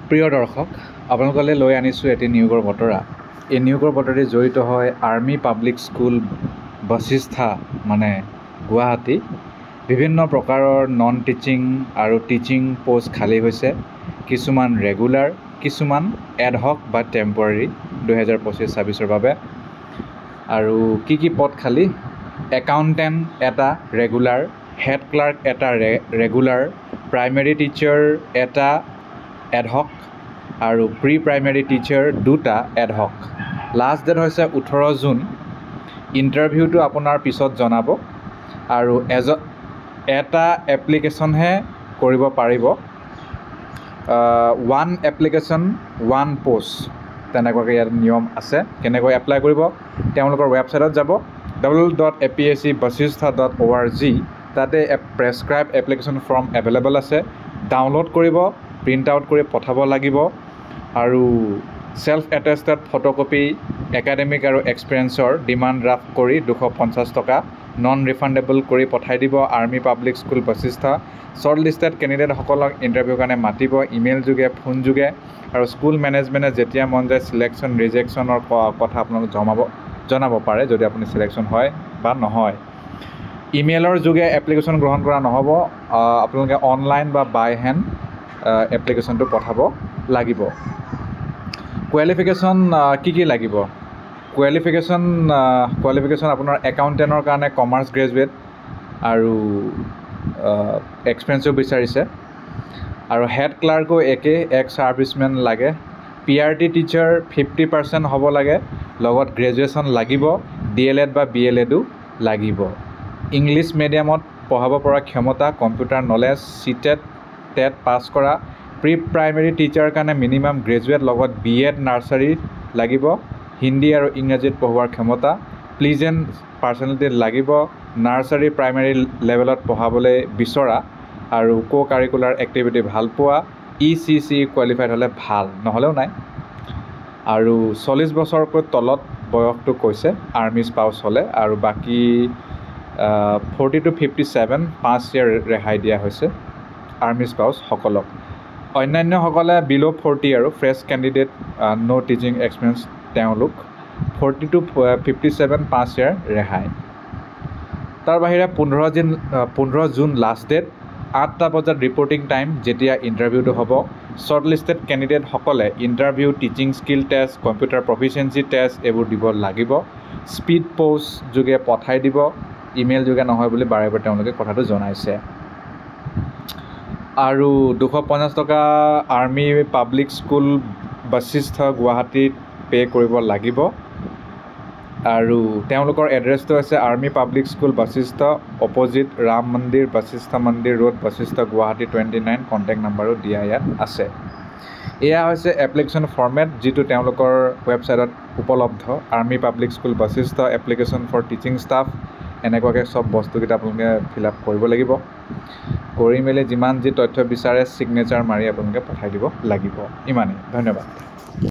প্ৰিয় দৰ্শক, আপোনালোকলৈ লৈ আনিছোঁ এটি নিয়োগৰ বতৰা। এই নিয়োগৰ বতৰাটি জড়িত হয় আৰ্মি পাব্লিক স্কুল বশিষ্ঠা মানে গুৱাহাটী। বিভিন্ন প্ৰকাৰৰ নন টিচিং আৰু টিচিং পোষ্ট খালী হৈছে। কিছুমান ৰেগুলাৰ, কিছুমান এডহক বা টেম্পৰাৰী 2025-26ৰ বাবে। আৰু কি পদ খালী? একাউণ্টেণ্ট এটা ৰেগুলাৰ, হেড ক্লাৰ্ক এটা ৰেগুলাৰ, প্ৰাইমেৰী টিচাৰ এটা এডহক আৰু প্ৰি প্ৰাইমেৰী টিচাৰ দুটা এডহক। লাষ্ট ডেট হৈছে 18 জুন। ইণ্টাৰভিউটো আপোনাৰ পিছত জনাব আৰু এটা এপ্লিকেশ্যনহে কৰিব পাৰিব। 1 এপ্লিকেশ্যন 1 পোষ্ট, তেনেকুৱাকৈ ইয়াত নিয়ম আছে। কেনেকৈ এপ্লাই কৰিব? তেওঁলোকৰ ৱেবছাইটত যাব www.apscbashistha.org। তাতে প্ৰেছক্ৰাইব এপ্লিকেশ্যন ফৰ্ম এভেইলেবল আছে। ডাউনলোড কৰিব, প্ৰিণ্ট আউট কৰি পঠাব লাগিব। আৰু ছেল্ফ এটেষ্টেড ফটোকপি একাডেমিক আৰু এক্সপিৰিয়েঞ্চৰ ডিমাণ্ড ড্ৰাফ্ট কৰি 250 টকা নন ৰিফাণ্ডেবল কৰি পঠাই দিব army public school Vasishtha. Shortlisted কেণ্ডিডেটসকলক ইণ্টাৰভিউৰ কাৰণে মাতিব, ইমেইল যোগে, ফোন যোগে। আৰু স্কুল মেনেজমেণ্টে যেতিয়া মন যায় চিলেকশ্যন ৰিজেকশ্যনৰ কথা আপোনালোক জনাব পাৰে, যদি আপুনি চিলেকশ্যন হয় বা নহয়। ইমেইলৰ যোগে এপ্লিকেশ্যন গ্ৰহণ কৰা নহ'ব। আপোনালোকে অনলাইন বা বাই হেণ্ড এপ্লিকেশ্যনটো পঠাব লাগিব। কোৱালিফিকেশ্যন কি লাগিব? কোৱালিফিকেশ্যন আপোনাৰ একাউণ্টেণ্টৰ কাৰণে কমাৰ্চ গ্ৰেজুৱেট আৰু এক্সপিৰিয়েঞ্চো বিচাৰিছে। আৰু হেড ক্লাৰ্কো একে, এক্স ছাৰ্ভিচমেন লাগে। PRT টিচাৰ 50% হ'ব লাগে, লগত গ্ৰেজুৱেশ্যন লাগিব, DLED বা BLEDো লাগিব। ইংলিছ মিডিয়ামত পঢ়াব পৰা ক্ষমতা, computer knowledge, CTET TET pass কৰা। প্ৰি প্ৰাইমেৰী টিচাৰৰ কাৰণে মিনিমাম গ্ৰেজুৱেট লগত BEd নাৰ্চাৰী লাগিব। হিন্দী আৰু ইংৰাজীত পঢ়োৱাৰ ক্ষমতা, প্লিজেণ্ট পাৰ্চনেলিটি লাগিব। নাৰ্চাৰী প্ৰাইমেৰী লেভেলত পঢ়াবলৈ বিচৰা আৰু কাৰিকুলাৰ এক্টিভিটি ভাল পোৱা। ECC কোৱালিফাইড হ'লে ভাল, নহ'লেও নাই। আৰু 40 বছৰকৈ তলত বয়সটো কৈছে, আৰ্মি স্পাউচ হ'লে। আৰু বাকী 40 to 57 5 ইয়াৰ ৰেহাই দিয়া হৈছে আৰ্মি স্পাউচসকলক। অন্যান্যসকলে বিল' 40 আৰু ফ্ৰেছ কেণ্ডিডেট ন' টিচিং এক্সপিৰিয়েঞ্চ, তেওঁলোক 40 to 57 5 ইয়াৰ ৰেহাই। তাৰ বাহিৰে 15 জুন লাষ্ট ডেট, 8টা বজাত ৰিপৰ্টিং টাইম যেতিয়া ইণ্টাৰভিউটো হ'ব। শ্বৰ্ট লিষ্টেড কেণ্ডিডেটসকলে interview, teaching skill test, computer proficiency test এইবোৰ দিব লাগিব। স্পীড পোষ্ট যোগে পঠাই দিব, ইমেইল যোগে নহয় বুলি বাৰে বাৰে তেওঁলোকে কথাটো জনাইছে। আৰু 250 টকা আৰ্মি পাব্লিক স্কুল বশিষ্ঠা গুৱাহাটীত পে' কৰিব লাগিব। আৰু তেওঁলোকৰ এড্ৰেছটো হৈছে army public school Vasishtha, opposite Ram Mandir, Vasishtha Mandir road, Vasishtha Guwahati 29। Contact নাম্বাৰো দিয়া ইয়াত আছে। এয়া হৈছে এপ্লিকেশ্যন ফৰ্মেট, যিটো তেওঁলোকৰ ৱেবছাইটত উপলব্ধ। Army public school Vasishtha application for teaching staff, এনেকুৱাকৈ চব বস্তুকেইটা আপোনালোকে ফিল আপ কৰিব লাগিব। কৰি মেলি যিমান যি তথ্য বিচাৰে ছিগনেচাৰ মাৰি আপোনালোকে পঠাই দিব লাগিব। ইমানেই, ধন্যবাদ।